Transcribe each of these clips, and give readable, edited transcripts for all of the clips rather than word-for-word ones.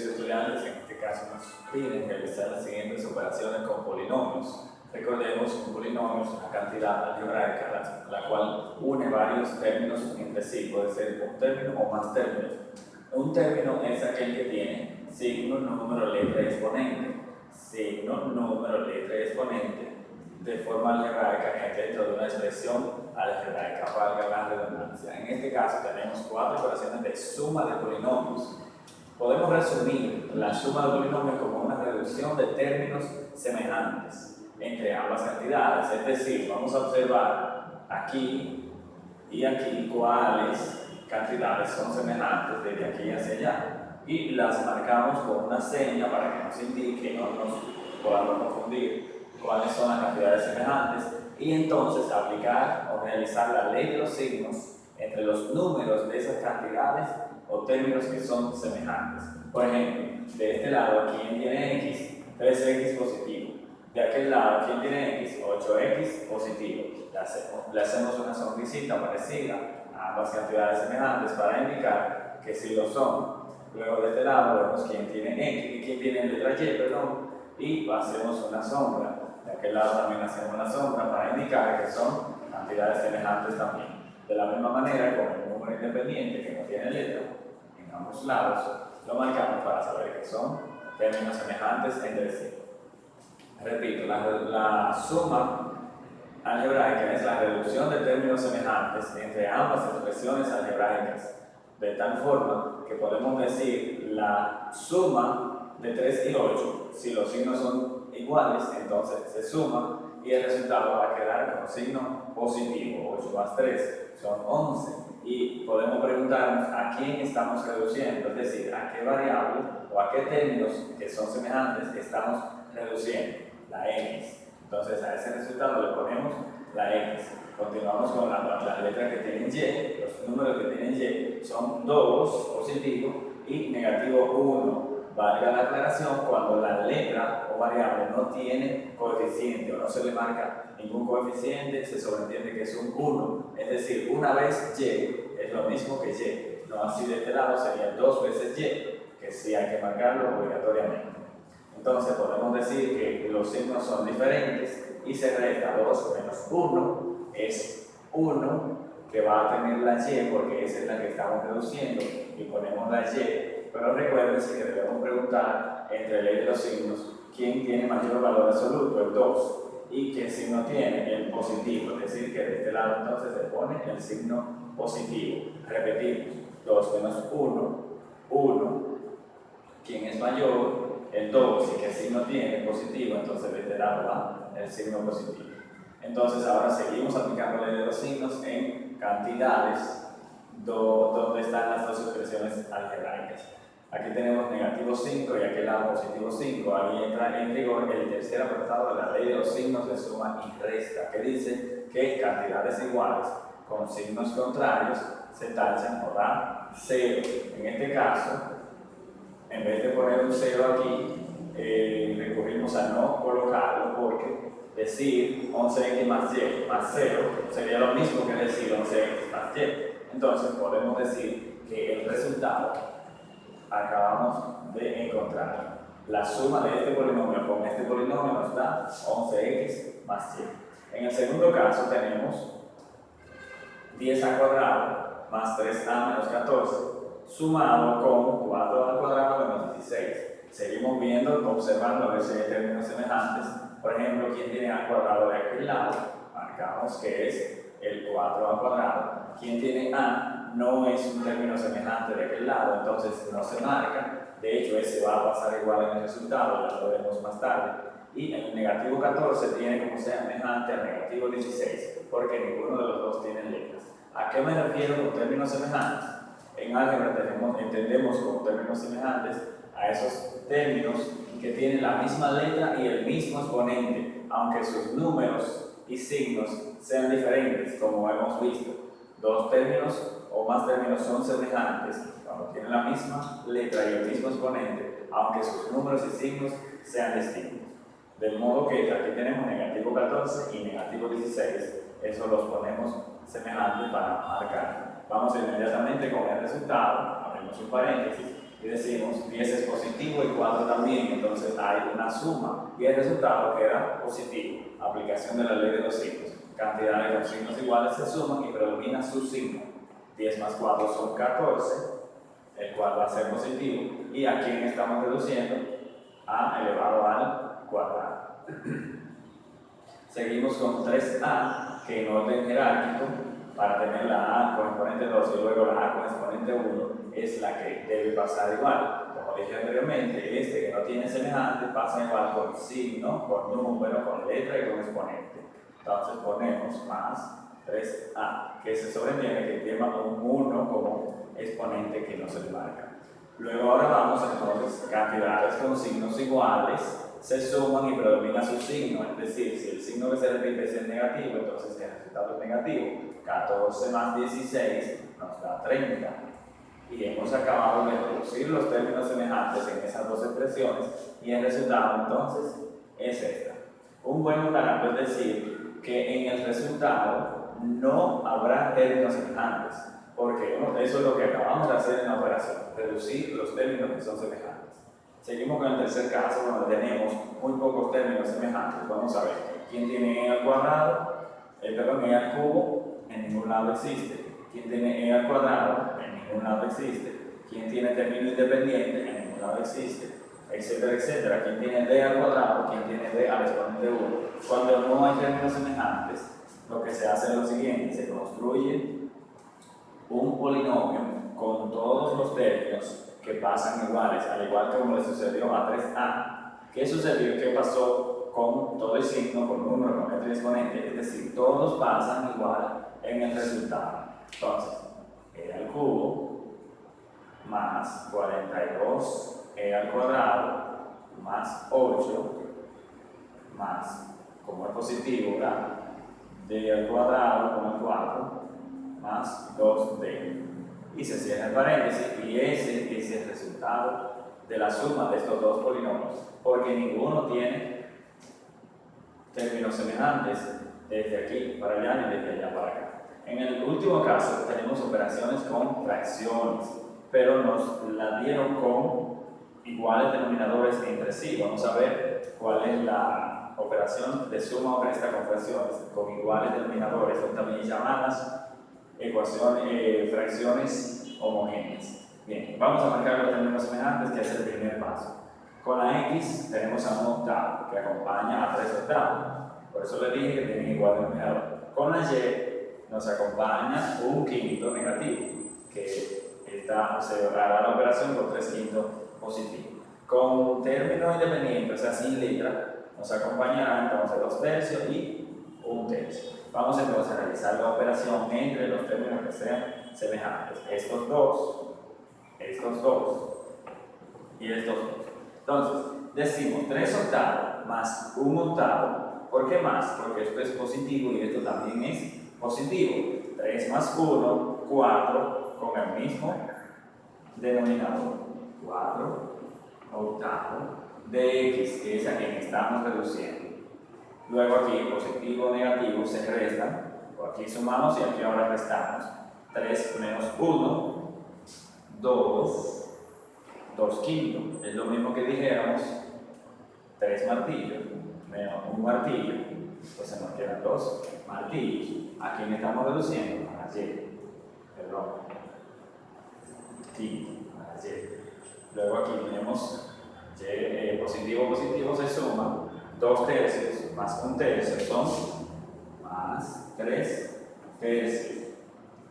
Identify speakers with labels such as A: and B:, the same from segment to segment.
A: queridos estudiantes, en este caso nos piden realizar las siguientes operaciones con polinomios. Recordemos que un polinomio es una cantidad algebraica la cual une varios términos entre sí, puede ser un término o más términos. Un término es aquel que tiene signo, número, letra y exponente. Signo, número, letra y exponente de forma algebraica dentro de una expresión algebraica, valga la redundancia. En este caso tenemos 4 operaciones de suma de polinomios. Podemos resumir la suma de polinomios como una reducción de términos semejantes entre ambas cantidades, es decir, vamos a observar aquí y aquí cuáles cantidades son semejantes desde aquí hacia allá y las marcamos con una seña para que nos indique, no nos podamos confundir cuáles son las cantidades semejantes y entonces aplicar o realizar la ley de los signos entre los números de esas cantidades o términos que son semejantes. Por ejemplo, de este lado, ¿quién tiene x? 3x positivo. De aquel lado, ¿quién tiene x? 8x positivo. Le hacemos una sonrisita parecida a ambas cantidades semejantes para indicar que sí lo son. Luego de este lado vemos quién tiene x y quién tiene letra y, perdón, y hacemos una sombra. De aquel lado también hacemos una sombra para indicar que son cantidades semejantes también. De la misma manera, con el número independiente que no tiene letra, en ambos lados, lo marcamos para saber que son términos semejantes entre sí. Repito, la suma algebraica es la reducción de términos semejantes entre ambas expresiones algebraicas, de tal forma que podemos decir la suma de 3 y 8, si los signos son iguales, entonces se suma y el resultado va a quedar con signo positivo. 8 más 3 son 11 y podemos preguntarnos a quién estamos reduciendo, es decir, a qué variable o a qué términos que son semejantes estamos reduciendo, la x. Entonces a ese resultado le ponemos la x. Continuamos con las letras que tienen y, los números que tienen y son 2 positivo y negativo 1. Valga la aclaración cuando la letra o variable no tiene coeficiente o no se le marca ningún coeficiente, se sobreentiende que es un 1, es decir, una vez y es lo mismo que y, no así de este lado sería 2 veces y, que sí hay que marcarlo obligatoriamente. Entonces podemos decir que los signos son diferentes y se resta 2 menos 1 es 1 que va a tener la y porque esa es la que estamos reduciendo y ponemos la y. Pero recuérdense que debemos preguntar entre ley de los signos quién tiene mayor valor absoluto, el 2, y qué signo tiene el positivo, es decir, que de este lado entonces se pone el signo positivo. Repetimos, 2 menos 1, 1, ¿quién es mayor? El 2, y qué signo tiene positivo, entonces de este lado va el signo positivo. Entonces ahora seguimos aplicando ley de los signos en cantidades donde están las dos expresiones algebraicas. Aquí tenemos negativo 5 y aquel lado positivo 5. Ahí entra en rigor el tercer apartado de la ley de los signos de suma y resta, que dice que cantidades iguales con signos contrarios se tachan o dan 0. En este caso, en vez de poner un 0 aquí, recurrimos a no colocarlo porque decir 11x más y más 0 sería lo mismo que decir 11x más y. Entonces podemos decir que el resultado acabamos de encontrar. La suma de este polinomio con este polinomio nos da 11x más y. En el segundo caso tenemos 10 al cuadrado más 3a menos 14 sumado con 4 al cuadrado menos 16. Seguimos viendo, observando a ver si hay términos semejantes. Por ejemplo, ¿quién tiene a cuadrado de aquel lado? Marcamos que es el 4 al cuadrado. ¿Quién tiene a? No es un término semejante de aquel lado, entonces no se marca. De hecho, ese va a pasar igual en el resultado, ya lo veremos más tarde. Y el negativo 14 tiene como semejante al negativo 16, porque ninguno de los dos tiene letras. ¿A qué me refiero con términos semejantes? En álgebra entendemos como términos semejantes a esos términos que tienen la misma letra y el mismo exponente, aunque sus números y signos sean diferentes, como hemos visto. Dos términos o más términos son semejantes cuando tienen la misma letra y el mismo exponente, aunque sus números y signos sean distintos. De modo que aquí tenemos negativo 14 y negativo 16, eso los ponemos semejantes para marcar. Vamos inmediatamente con el resultado, abrimos un paréntesis y decimos 10 es positivo y 4 también, entonces hay una suma y el resultado queda positivo. Aplicación de la ley de los signos. Cantidades con signos iguales se suman y predomina su signo. 10 más 4 son 14, el cual va a ser positivo. ¿Y a quién estamos reduciendo? A elevado al cuadrado. Seguimos con 3a, que en orden jerárquico, para tener la a con exponente 2 y luego la a con exponente 1, es la que debe pasar igual. Como dije anteriormente, este que no tiene semejante pasa igual con signo, con número, con letra y con exponente. Entonces ponemos más 3a, que se sobreentiende que lleva un 1 como exponente que no se le marca. Luego ahora vamos entonces, cantidades con signos iguales se suman y predomina su signo, es decir, si el signo que se repite es el negativo, entonces el resultado es negativo. 14 más 16 nos da 30. Y hemos acabado de reducir los términos semejantes en esas dos expresiones y el resultado entonces es esta. Un buen parámetro es decir que en el resultado no habrá términos semejantes, porque eso es lo que acabamos de hacer en la operación, reducir los términos que son semejantes. Seguimos con el tercer caso, donde tenemos muy pocos términos semejantes. Vamos a ver, ¿quién tiene e al cuadrado? Perdón, e al cubo, en ningún lado existe. ¿Quién tiene e al cuadrado? En ningún lado existe. ¿Quién tiene término independiente? En ningún lado existe. Etcétera, etcétera. ¿Quién tiene d al cuadrado? ¿Quién tiene d al exponente 1? Cuando no hay términos semejantes, lo que se hace es lo siguiente: se construye un polinomio con todos los términos que pasan iguales, al igual que como le sucedió a 3a. ¿Qué sucedió? ¿Qué pasó con todo el signo, con número, con letra y exponente? Es decir, todos pasan igual en el resultado. Entonces, e al cubo más 42 e al cuadrado más 8 más, como es positivo, ¿verdad? D al cuadrado con el 4 más 2d. Y se cierra el paréntesis, y ese es el resultado de la suma de estos dos polinomios, porque ninguno tiene términos semejantes desde aquí para allá y desde allá para acá. En el último caso tenemos operaciones con fracciones, pero nos la dieron con iguales denominadores entre sí. Vamos a ver cuál es la operación de suma o resta con fracciones con iguales denominadores, o también llamadas fracciones homogéneas. Bien, vamos a marcar los términos semejantes, que es el primer paso. Con la x tenemos a un octavo que acompaña a 3 octavos, por eso le dije que tienen igual denominador. Con la y nos acompaña un quinto negativo, que se hará la operación con 3 quintos positivos. Con término independiente, o sea sin letra, nos acompañará entonces 2 tercios y 1 tercio. Vamos entonces a realizar la operación entre los términos que sean semejantes. Estos dos y estos dos. Entonces, decimos 3 octavos más 1 octavo. ¿Por qué más? Porque esto es positivo y esto también es positivo. 3 más 1, 4, con el mismo denominador. 4 octavos de x, que es a quien estamos reduciendo. Luego aquí positivo o negativo se restan, o aquí sumamos y aquí ahora restamos. 3 menos 1, 2, 2 quintos. Es lo mismo que dijéramos 3 martillos menos 1 martillo, entonces nos quedan 2 martillos. ¿A quién estamos reduciendo? A la y. Perdón. Quinto, a la y. Luego aquí tenemos y, positivo, positivo se suma. 2 tercios más 1 tercio son más 3 tercios.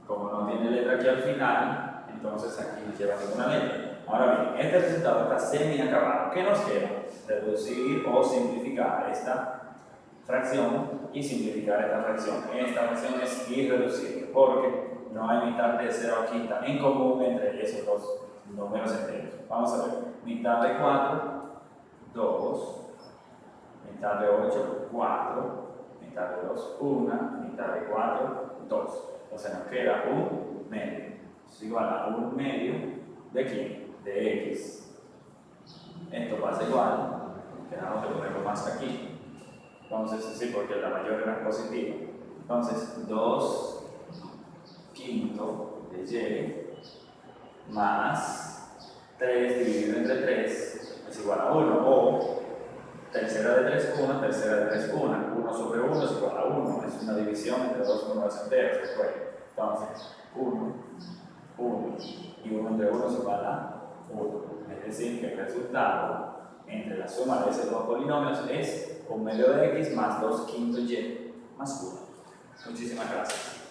A: Como no tiene letra aquí al final, entonces aquí no lleva ninguna letra. Ahora bien, este resultado está semi-acabado. ¿Qué nos queda? Reducir o simplificar esta fracción y simplificar esta fracción. Esta fracción es irreducible porque no hay mitad de 0 a quinta en común entre esos dos números enteros. Vamos a ver, mitad de 4, 2. Mitad de 8, 4, mitad de 2, 1, mitad de 4, 2. Entonces nos queda un medio. Es igual a un medio de quién? De x. Esto pasa igual, quedamos de ponerlo más aquí. Entonces, sí, porque la mayor era positiva. Entonces, 2 quintos de y más 3 dividido entre 3 es igual a 1, o tercera de 3, 1, tercera de 3, 1, 1 sobre 1 es igual a 1, es una división entre dos números enteros, recuerden. Entonces, 1, 1 y 1 entre 1 es igual a 1, es decir, que el resultado entre la suma de esos dos polinomios es 1 medio de x más 2 quintos y más 1. Muchísimas gracias.